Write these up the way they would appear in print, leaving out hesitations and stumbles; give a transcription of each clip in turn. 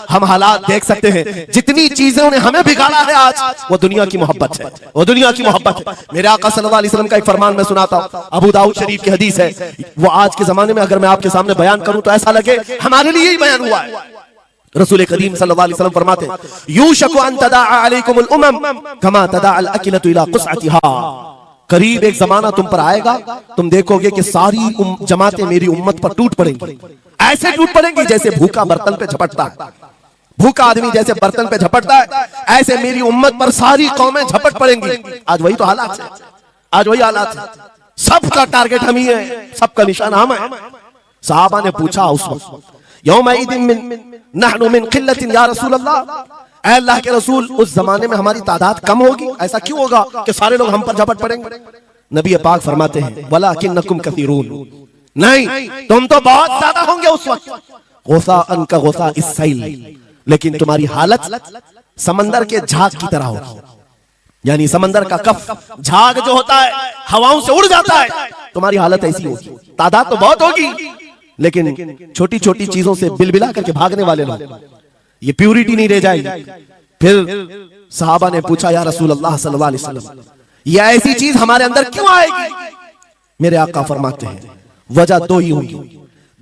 हम हालात देख सकते हैं। जितनी चीजों ने हमें बिगाड़ा है आज, वो दुनिया की मोहब्बत है, वो दुनिया की मोहब्बत है। मेरे आका सल्लल्लाहु अलैहि वसल्लम का एक फरमान मैं सुनाता हूं, अबू दाऊद शरीफ की हदीस है। वो आज के जमाने में अगर मैं आपके सामने बयान करूं तो ऐसा लगे हमारे लिए ही बयान हुआ है। रसूल करीम सल्लल्लाहु अलैहि वसल्लम फरमाते हैं, यूशकु अन तदाअ अलैकुमुल उमम कमा तदाअल अकिलतु इला क़ुसअतिहा। करीब एक जमाना तुम पर आएगा, तुम देखोगे कि सारी जमातें मेरी उम्मत पर टूट पड़ेंगी। ऐसे टूट पड़ेंगी जैसे भूखा बर्तन पे झपटता है, भूखा आदमी जैसे बर्तन पे झपटता है, ऐसे मेरी उम्मत पर सारी कौमें झपट पड़ेंगी। आज वही तो हालात है, आज वही हालात है। सबका टारगेट हम ही है, सबका निशाना हम है। सहाबा ने पूछा उस वक्त, यौमइदिन नहनु मिन क़िल्लतिन या रसूल अल्लाह, ऐ अल्लाह के रसूल उस जमाने में हमारी तादाद कम होगी, ऐसा क्यों होगा कि सारे लोग हम पर झपट पड़ेंगे? नबी पाक फरमाते हैं, वलाकिन्नकुम कसीरून, नहीं तुम तो बहुत ज्यादा होंगे उस वक्त, गुसाअन का गुसा इस्सैल, लेकिन तुम्हारी हालत समंदर के झाग की तरह होगी। यानी समंदर का कफ झाग जो होता है हवाओं से उड़ जाता है, तुम्हारी हालत ऐसी होगी। तादाद तो बहुत होगी, लेकिन छोटी छोटी चीजों से बिलबिला करके भागने वाले लोग, ये प्यूरिटी नहीं रह जाएगी। फिर सहाबा ने पूछा, या रसूल अल्लाह सल्लल्लाहु अलैहि वसल्लम, ये ऐसी चीज हमारे अंदर क्यों आएगी? मेरे आका फरमाते हैं, वजह दो ही होगी।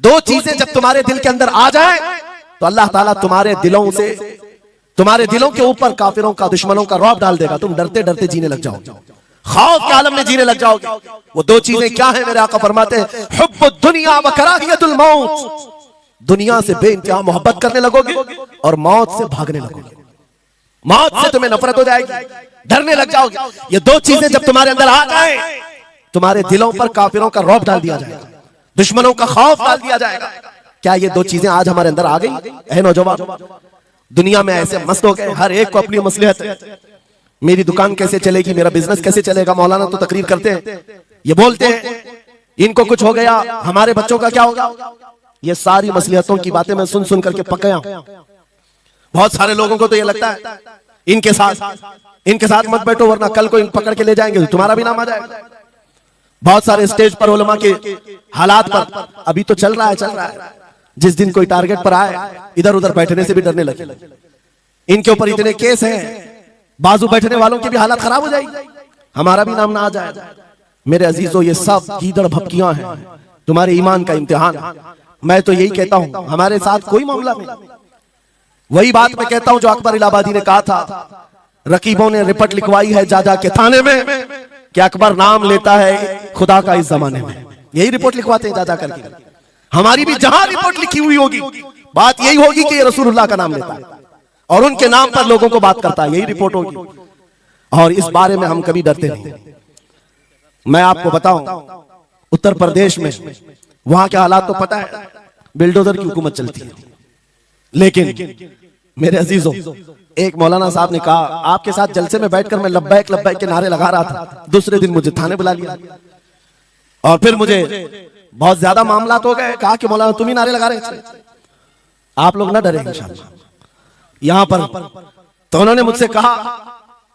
दो चीजें जब तुम्हारे दिल के अंदर आ जाए तो अल्लाह ताला तुम्हारे दिलों से, तुम्हारे दिलों के ऊपर काफिरों का, दुश्मनों का रौब डाल देगा। तुम डरते डरते जीने लग जाओगे, खौफ के आलम में जीने लग जाओगे। वो दो चीजें क्या है? मेरे आका फरमाते हैं, हुब्बुद दुनिया व कराहियतुल मौत, दुनिया से बेइंतहा मोहब्बत करने लगोगे और मौत से भागने लगोगे। मौत से तुम्हें नफरत हो जाएगी, डरने लग जाओगे। ये दो चीजें जब तुम्हारे अंदर आ जाए, तुम्हारे दिलों पर काफिरों का रौब डाल दिया जाएगा, दुश्मनों का खौफ डाल दिया जाएगा। क्या ये दो चीजें आज हमारे अंदर आ गई? ऐ नौजवान, दुनिया में ऐसे मस्त हो गए, हर एक को अपनी मसलहत है। मेरी दुकान कैसे चलेगी, मेरा बिजनेस कैसे चलेगा। मौलाना तो तकरीर करते हैं, ये बोलते हैं इनको कुछ हो गया, हमारे बच्चों का क्या होगा। ये सारी मसलहतों की बातें मैं सुन सुन करके पक गया हूं। बहुत सारे लोगों को तो ये लगता है इनके साथ मत बैठो, वरना कल को इन पकड़ के ले जाएंगे तो तुम्हारा भी नाम आ जाएगा। बहुत सारे स्टेज पर उलमा के हालात पर अभी तो चल रहा है, जिस दिन कोई टारगेट पर आए इधर उधर बैठने से भी डरने लगे। इनके ऊपर इतने केस हैं, बाजू बैठने वालों की भी हालत खराब हो जाएगी, हमारा भी नाम ना आ जाए। मेरे अजीजों, ये सब गीदड़ भपकियां हैं, तुम्हारे ईमान का इम्तिहान है। मैं तो यही कहता हूं, हमारे साथ कोई मामला नहीं। वही बात मैं कहता हूं जो अकबर इलाहाबादी ने कहा था, रकीबों ने रिपोर्ट लिखवाई है जा के थाने में कि अकबर नाम लेता है खुदा का इस जमाने में। यही रिपोर्ट लिखवाते हैं जा करके। हमारी भी जहां रिपोर्ट लिखी हुई होगी, बात यही होगी कि ये रसूलुल्लाह का नाम लेता है और उनके नाम पर लोगों को बात करता है, यही रिपोर्ट होगी। और इस बारे में हम कभी डरते नहीं। मैं आपको बताऊं, उत्तर प्रदेश में वहां के हालात तो पता है, बिल्डोजर की हुकूमत चलती है। लेकिन मेरे अजीजों, एक मौलाना साहब ने कहा, आपके साथ जलसे में बैठकर मैं लब्बैक लब्बैक के नारे लगा रहा था, दूसरे दिन मुझे थाने बुला लिया और फिर मुझे बहुत ज्यादा मामला हो गए। कहा कि मौलाना तुम ही नारे लगा रहे थे, आप लोग ना डरे इंशाअल्लाह यहां पर। तो उन्होंने मुझसे कहा,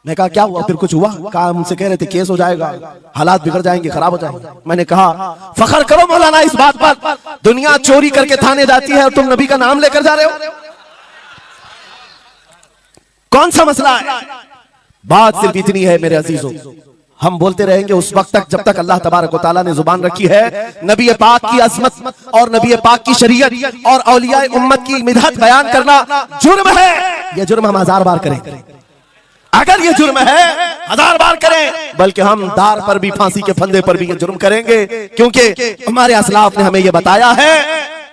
मैं कहा क्या हुआ, फिर कुछ हुआ? कहा मुझसे कह रहे थे केस हो जाएगा, हालात बिगड़ जाएंगे, खराब हो जाएंगे। मैंने कहा फखर करो मौलाना इस बात पर, दुनिया चोरी करके थाने जाती है और तुम नबी का नाम लेकर जा रहे हो, कौन सा मसला है? बात सिर्फ इतनी है मेरे अजीजों, हम बोलते रहेंगे उस वक्त तक जब तक अल्लाह तबारक व तआला ने जुबान रखी है। नबी पाक की अज़मत और नबी पाक की शरीयत और औलिया उम्मत की मिदहत बयान करना जुर्म है। यह जुर्म हम 1000 बार करें, अगर ये जुर्म है 1000 बार करें, बल्कि हम दार पर भी, फांसी के फंदे पर भी ये जुर्म करेंगे, क्योंकि हमारे असलाफ ने हमें ये बताया है,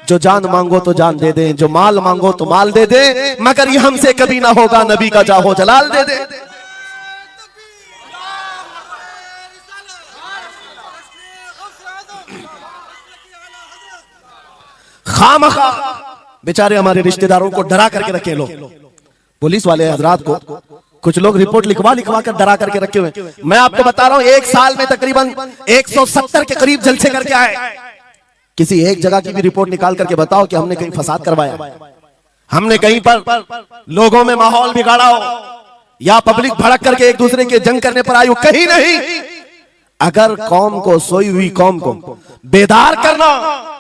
जो जान मांगो तो जान दे दे, जो माल मांगो तो माल दे दे, मगर ये हमसे कभी ना होगा नबी का जाहो जलाल दे दे। खामखा बेचारे हमारे रिश्तेदारों को डरा करके रखे लोग, पुलिस वाले हजरात को कुछ लोग रिपोर्ट लिखवा कर डरा करके रखे हुए। मैं आपको बता रहा हूं, एक साल में तकरीबन 170 के करीब जलसे करके आए। किसी एक जगह की भी रिपोर्ट निकाल करके बताओ कि हमने कहीं फसाद करवाया, हमने कहीं पर लोगों में माहौल बिगाड़ा हो, या पब्लिक भड़क करके एक दूसरे के जंग करने पर आई हो, कहीं नहीं। अगर कौम को, सोई हुई कौम को बेदार करना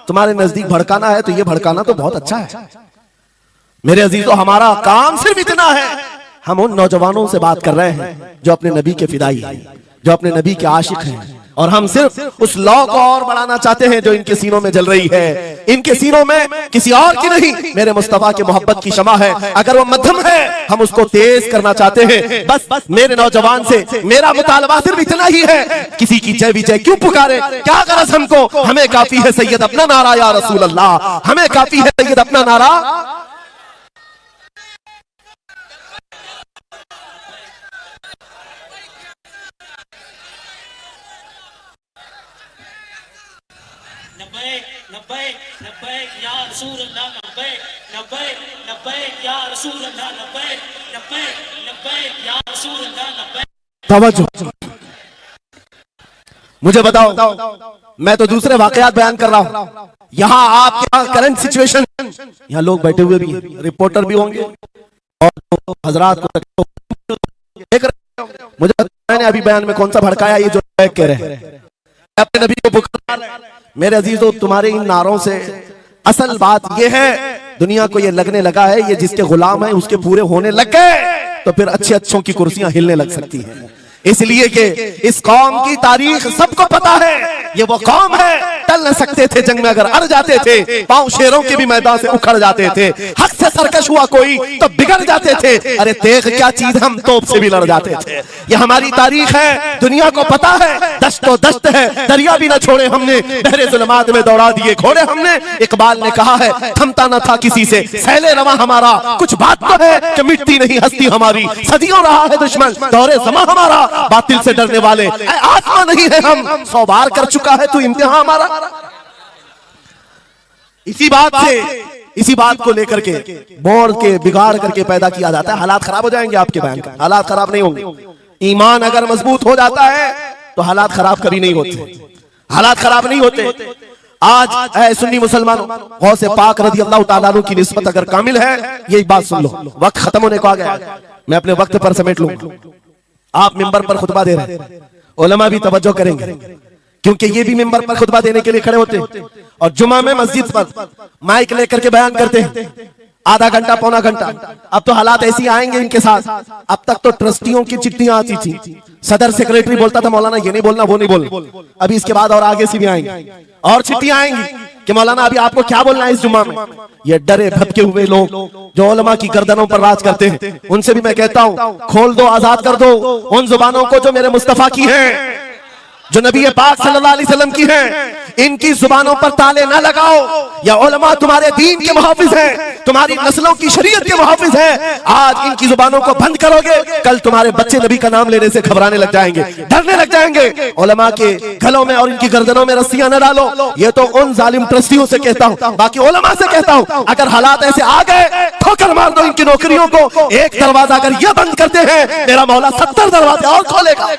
तुम्हारे नजदीक भड़काना है, तो ये भड़काना तो बहुत अच्छा है। मेरे अजीजों, हमारा काम सिर्फ इतना है, हम उन नौजवानों से बात कर रहे हैं जो अपने नबी के फिदाई हैं, जो अपने नबी के आशिक हैं, और हम सिर्फ उस लौ को और बढ़ाना चाहते हैं जो इनके सीनों में जल रही है। इनके सीनों में किसी और की नहीं, मेरे मुस्तफा की मोहब्बत की शमा है। अगर वो मध्यम है, हम उसको तेज करना चाहते हैं। बस मेरे नौजवान से मेरा मुतालबा सिर्फ इतना ही है, किसी की जय विजय क्यों पुकारे, क्या गरज हमको, हमें काफी है सैयद अपना नारा या रसूल अल्लाह, हमें काफी है सैयद अपना नारा। तवज्जो, मुझे बताओ, मैं तो दूसरे वाकयात बयान कर रहा हूं। यहां आपके यहाँ करंट सिचुएशन, यहाँ लोग बैठे हुए भी हैं, रिपोर्टर भी होंगे और हजरात को देख रहे होंगे। मुझे मैंने अभी बयान में कौन सा भड़काया, ये जो कह रहे हैं अपने नबी को पुकार। मेरे अजीजों, तुम्हारे इन नारों से असल बात यह है, दुनिया को ये लगने लगा है ये जिसके गुलाम है उसके पूरे होने लग गए, तो फिर अच्छे अच्छों की कुर्सियां हिलने लग सकती हैं। इसलिए कि इस कौम की तारीख सबको पता है, ये वो कौम है, टल न सकते थे जंग में, अगर अड़ जाते थे पांव शेरों के भी मैदान से उखड़ जाते थे, हक से सरकश हुआ कोई तो बिगड़ जाते थे, अरे तेग क्या चीज, हम तोप से भी लड़ जाते थे। ये हमारी तारीख है, दुनिया को पता है, दश्त तो दश्त है, दरिया भी न छोड़े हमने, बहरे जुल्मात में दौड़ा दिए घोड़े हमने। इकबाल ने कहा है, थमता न था किसी से सैले रवा हमारा, कुछ बात तो है कि मिटती नहीं हस्ती हमारी, सदियों रहा है दुश्मन दौरे समा हमारा, बातिल से डरने वाले आत्मा नहीं है हम, 100 बार कर चुका है तू इम्तिहान हमारा। इसी बात को लेकर के बोर्ड के बिगाड़ करके पैदा किया जाता है। हालात खराब हो जाएंगे आपके बयान का, हालात खराब नहीं होंगे। ईमान अगर मजबूत हो जाता है तो हालात खराब कभी नहीं होते, हालात खराब नहीं होते। आज ऐ सुन्नी मुसलमानों, गौसे पाक रज़ी अल्लाह तआला अन्हु की निस्बत अगर कामिल है, यही बात सुन लो, वक्त खत्म होने को आ गया, मैं अपने वक्त पर समेट लूंगा। आप मिंबर पर खुतबा दे रहे हैं, उलमा भी तवज्जो करेंगे, क्योंकि ये भी मिंबर पर खुतबा देने के लिए खड़े होते हैं और जुमा में मस्जिद पर माइक लेकर के बयान करते हैं, आधा घंटा पौना घंटा। अब तो हालात ऐसी आएंगे इनके साथ, अब तक तो ट्रस्टियों की चिट्ठियां आती थी, सदर सेक्रेटरी बोलता था मौलाना ये नहीं बोलना वो नहीं बोलना, अभी इसके बाद और आगे से भी आएंगे और चिट्ठियां आएंगी कि मौलाना अभी आपको क्या बोलना है इस जुम्मा में। ये डरे भटके हुए लोग जो उलमा की गर्दनों पर राज करते हैं, उनसे भी मैं कहता हूं, खोल दो, आजाद कर दो उन जुबानों को जो मेरे मुस्तफा की हैं, जो नबी पाक सल्लल्लाहु अलैहि वसल्लम की हैं। इनकी जुबानों पर ताले ना लगाओ, या उलमा तुम्हारे दीन के मुहाफिज हैं, तुम्हारी नस्लों की शरीयत के मुहाफिज हैं। आज इनकी जुबानों को बंद करोगे, कल तुम्हारे बच्चे नबी का नाम लेने से घबराने लग जाएंगे, डरने लग जाएंगे। उलमा के गलों में और इनकी गर्दनों में रस्सियां न डालो, ये तो उन जालिम ट्रस्टियों से कहता हूं, बाकी उलमा से कहता हूं, अगर हालात ऐसे आ गए ठोकर मार दो इनकी नौकरियों को। एक दरवाजा अगर ये बंद करते हैं, मेरा मौला 70 दरवाजे और खोलेगा।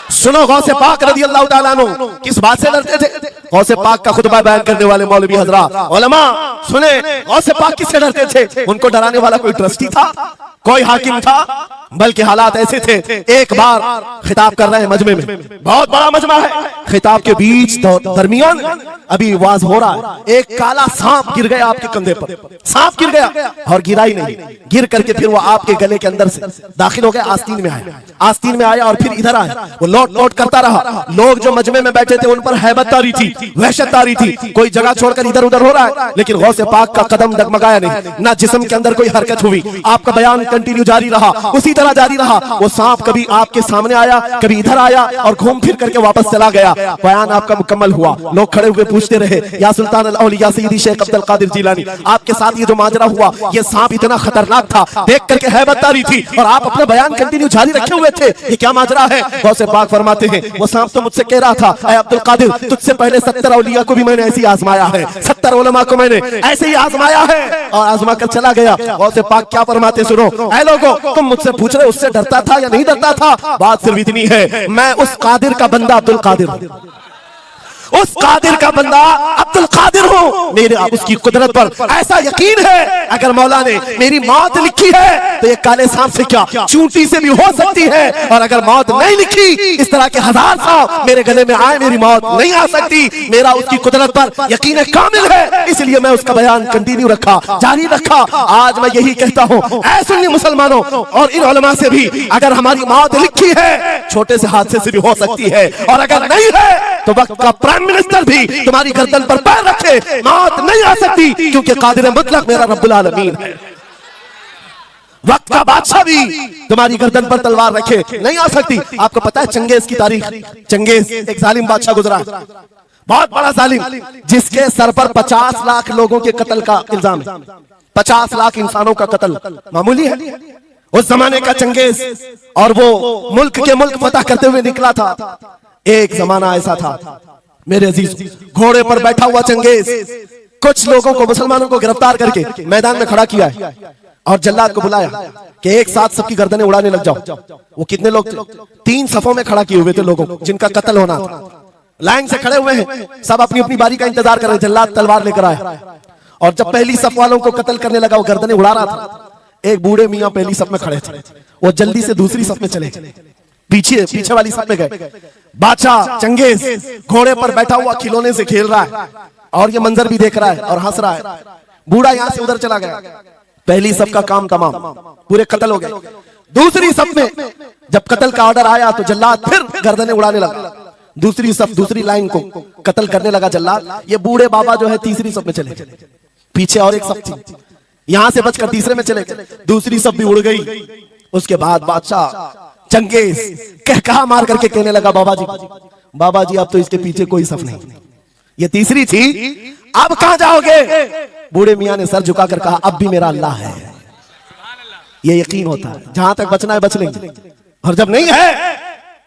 सुनो, गौसे पाक रज़ी अल्लाह तआला अन्हु किस बात से डरते थे? गौसे पाक का खुतबा बयान करने वाले मौलवी हजरात, उलमा सुने, गौसे पाक किससे डरते थे? उनको डराने वाला कोई ट्रस्टी था, कोई हाकिम था? बल्कि हालात ऐसे थे, एक बार खिताब कर रहे हैं मजमे में, बहुत बड़ा मजमा है, खिताब के बीच दरमियान अभी वाज हो रहा है, एक काला सांप गिर गया आपके कंधे पर, सांप गिर गया और गिरा ही नहीं, गिर करके फिर वो आपके गले के अंदर से दाखिल हो गया, आस्तीन में आया, आस्तीन में आया और फिर इधर आया, वो लौट लौट करता रहा। लोग जो मजमे में बैठे थे उन पर हैबत तारी थी, वहशत तारी थी, कोई जगह छोड़कर इधर उधर हो रहा है, लेकिन गौसे पाक का कदम डगमगाया नहीं, ना जिस्म के अंदर कोई हरकत हुई, आपका बयान कंटिन्यू जारी रहा, उसी तरह जारी रहा। वो सांप कभी आपके सामने आया, कभी इधर आया और घूम फिर करके वापस चला गया। बयान आपका मुकम्मल हुआ, लोग खड़े हुए पूछते रहे, या सुल्तान अल औलिया सय्यदी शेख अब्दुल कादिर जिलानी, आपके साथ ये जो माजरा हुआ, ये सांप इतना खतरनाक था, देख करके हैबत तारी थी और आप अपना बयान कंटिन्यू जारी रखे हुए थे, ये क्या माजरा है? गौसे पाक फरमाते हैं, वो सांप तो मुझसे कह रहा था, ऐ अब्दुल कादिर, तुझसे पहले 70 औलिया को भी मैंने ऐसे ही आजमाया है, 70 उलमा को मैंने ऐसे ही आजमाया है और आजमा कर चला गया। गौसे पाक क्या फरमाते सुनो, ऐ लोगों, तुम मुझसे पूछ रहे उससे डरता था या नहीं डरता था? बात सिर्फ इतनी है, मैं उस कादिर का बंदा अब्दुल कादिर, उस कादिर का बंदा अब्दुल कादिर हूं, मेरे उसकी कुदरत पर ऐसा यकीन है, अगर मौला ने मेरी मौत लिखी है तो ये काले सांप से क्या चूंटी से भी हो सकती है, और अगर मौत नहीं लिखी, इस तरह के हजार सांप मेरे गले में आए, मेरी मौत नहीं आ सकती। मेरा उसकी कुदरत पर यकीन कामिल है, इसलिए मैं उसका बयान कंटिन्यू रखा, जारी रखा। आज मैं यही कहता हूं, ऐ सुन्नी मुसलमानों और इन उलमा से भी, अगर हमारी मौत लिखी है, छोटे से हादसे से भी हो सकती है, और अगर नहीं है तो वक्त का प्राइम मिनिस्टर भी तुम्हारी गर्दन पर पैर रखे, मौत नहीं आ सकती, क्योंकि कादिर मुतलक मेरा रब्बुल आलमीन है। वक्त का बादशाह भी तुम्हारी गर्दन पर तलवार रखे, नहीं आ सकती। आपको पता है चंगेज की तारीख? चंगेज एक जालिम बादशाह गुजरा, बहुत बड़ा जालिम, जिसके सर पर 50 लाख लोगों के कत्ल का इल्जाम है। 50 लाख इंसानों का कत्ल मामूली है उस जमाने का चंगेज, और वो मुल्क के मुल्क फतह करते हुए निकला था। एक जमाना ऐसा था मेरे अजीज, घोड़े पर बैठा हुआ चंगेज कुछ लोगों को, मुसलमानों को गिरफ्तार करके मैदान में खड़ा किया है, और जल्लाद को बुलाया कि एक साथ सबकी गर्दनें उड़ाने लग जाओ। वो कितने लोग थे? 3 सफों में खड़ा किए हुए थे लोगों जिनका कत्ल होना था, लाइन से खड़े हुए हैं, सब अपनी अपनी बारी का इंतजार कर रहे हैं। जल्लाद तलवार लेकर आया, और जब पहली सफ वालों को कत्ल करने लगा, वो गर्दनें उड़ा रहा था, एक बूढ़े मियां पहली सफ में खड़े थे, वो जल्दी से दूसरी सफ में चले, पीछे वाली सफ में गए। बादशाह चंगेज घोड़े पर बैठा हुआ खिलौने से खेल रहा है, और ये मंजर भी देख रहा है और हंस रहा है। बूढ़ा यहां से उधर चला गया, पहली सफ का काम तमाम, पूरे कत्ल हो गए। दूसरी सफ में जब कत्ल का ऑर्डर आया तो जल्लाद फिर गर्दनें उड़ाने लगा, दूसरी सफ, दूसरी लाइन को कत्ल करने लगा जल्लाद। ये बूढ़े बाबा जो है तीसरी सफ में चले, पीछे और एक सफ थी, यहां से बचकर तीसरे में चले गए, दूसरी सफ भी उड़ गई। उसके बाद बादशाह चंगेज कहकहा मार करके कहने लगा, बाबा जी अब तो इसके पीछे कोई सफ नहीं, ये तीसरी थी, अब कहां जाओगे? बूढ़े मियां ने सर झुकाकर कहा, अब भी मेरा अल्लाह है। ये यकीन होता है, जहां तक बचना है बच लेंगे, और जब नहीं है,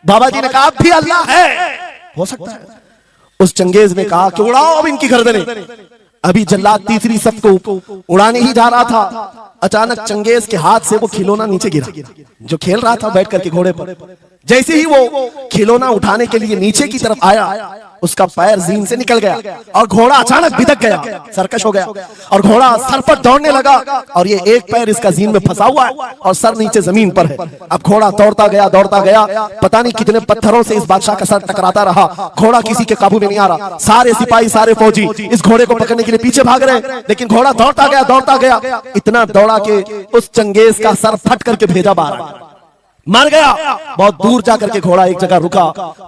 बाबा जी ने कहा अब भी अल्लाह है, हो सकता है। उस चंगेज ने कहा कि उड़ाओ अब इनकी गर्दनें। अभी जल्लाद तीसरी सफ को उड़ाने ही जा रहा था, अचानक चंगेज के हाथ से वो खिलौना नीचे गिरा, जो खेल रहा था बैठ करके घोड़े पर। जैसे ही वो खिलौना उठाने के लिए नीचे की तरफ आया, उसका पैर जीन से निकल गया, और घोड़ा अचानक बिदक गया, सरकश हो गया, और घोड़ा सर पर दौड़ने लगा, और ये एक पैर इसका जीन में फंसा हुआ है और सर नीचे जमीन पर है। अब घोड़ा दौड़ता गया, पता नहीं कितने पत्थरों से इस बादशाह का सर टकराता रहा, घोड़ा किसी के काबू में नहीं आ रहा। सारे सिपाही, सारे फौजी इस घोड़े को पकड़ने के लिए पीछे भाग रहे हैं, लेकिन घोड़ा दौड़ता गया, इतना दौड़ा के उस चंगेज का सर फट करके भेजा बाहर, मर गया। बहुत दूर जाकर के घोड़ा एक जगह रुका।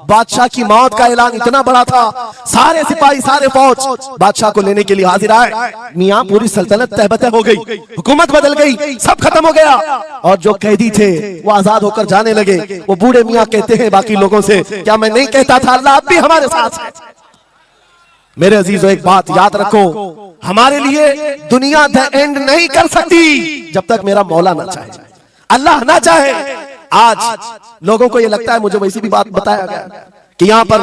बादशाह की मौत का ऐलान इतना बड़ा था, सारे सिपाही, सारे फौज बादशाह को लेने के लिए हाजिर आए। मियां पूरी सल्तनत तहबतह हो गई, हुकूमत बदल गई, सब खत्म हो गया, और जो कैदी थे वो आजाद होकर जाने लगे। वो बूढ़े मियां कहते हैं बाकी लोगों से, क्या मैं नहीं कहता था अल्लाह अब भी हमारे साथ है? मेरे अजीजों, एक बात याद रखो, हमारे लिए दुनिया द एंड नहीं कर सकती जब तक मेरा मौला ना चाहे, अल्लाह ना चाहे। आज लोगों को ये लगता है, मुझे वैसी भी बात बताया गया कि यहाँ पर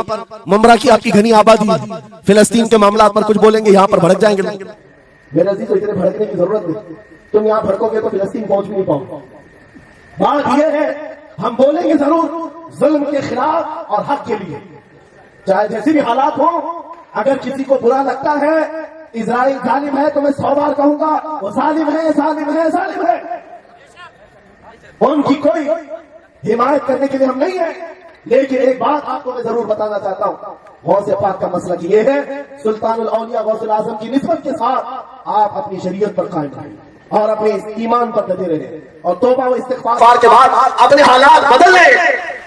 मुमरा की आपकी घनी आबादी है, फिलिस्तीन के मामला पर कुछ बोलेंगे यहाँ पर भड़क जाएंगे। मेरे अजीज, इतने भड़कने की जरूरत नहीं, तुम यहाँ भड़कोगे तो फिलिस्तीन पहुंच भी नहीं पाओगे। बात यह है, हम बोलेंगे जरूर जुल्म के खिलाफ और हक के लिए, चाहे जैसी भी हालात हो। अगर किसी को बुरा लगता है इजराइल जालिम है, तो मैं 100 बार कहूंगा वो जालिम है, जालिम है, जालिम है। उनकी कोई हिमायत करने के लिए हम नहीं है, लेकिन एक बात आपको मैं जरूर बताना चाहता हूं, गौसे पाक का मसला ये है, सुल्तानुल औलिया गौसुल आजम की निस्बत के साथ आप अपनी शरीयत पर कायम रहें और अपने ईमान पर डटे रहें, और तौबा व इस्तिग़फ़ार के बाद अपने हालात बदल लें।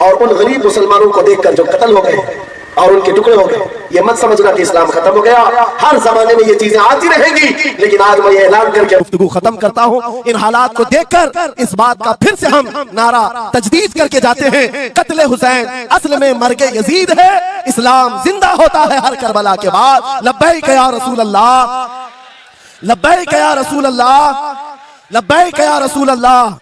और उन गरीब मुसलमानों को देखकर जो कत्ल हो गए और उनके टुकड़े हो गए, ये मत समझना कि इस्लाम खत्म हो गया। हर जमाने में ये चीजें आती रहेंगी, लेकिन आज मैं ये ऐलान करके गुफ्तगू खत्म करता हूँ। इन हालात को देखकर इस बात का फिर से हम नारा तजदीद करके जाते हैं, कत्ले हुसैन असल में मर्गे यजीद है, इस्लाम जिंदा होता है हर करबला के बाद। लब्बैक या रसूल अल्लाह, लब्बैक या रसूल अल्लाह, लब्बैक या रसूल अल्लाह।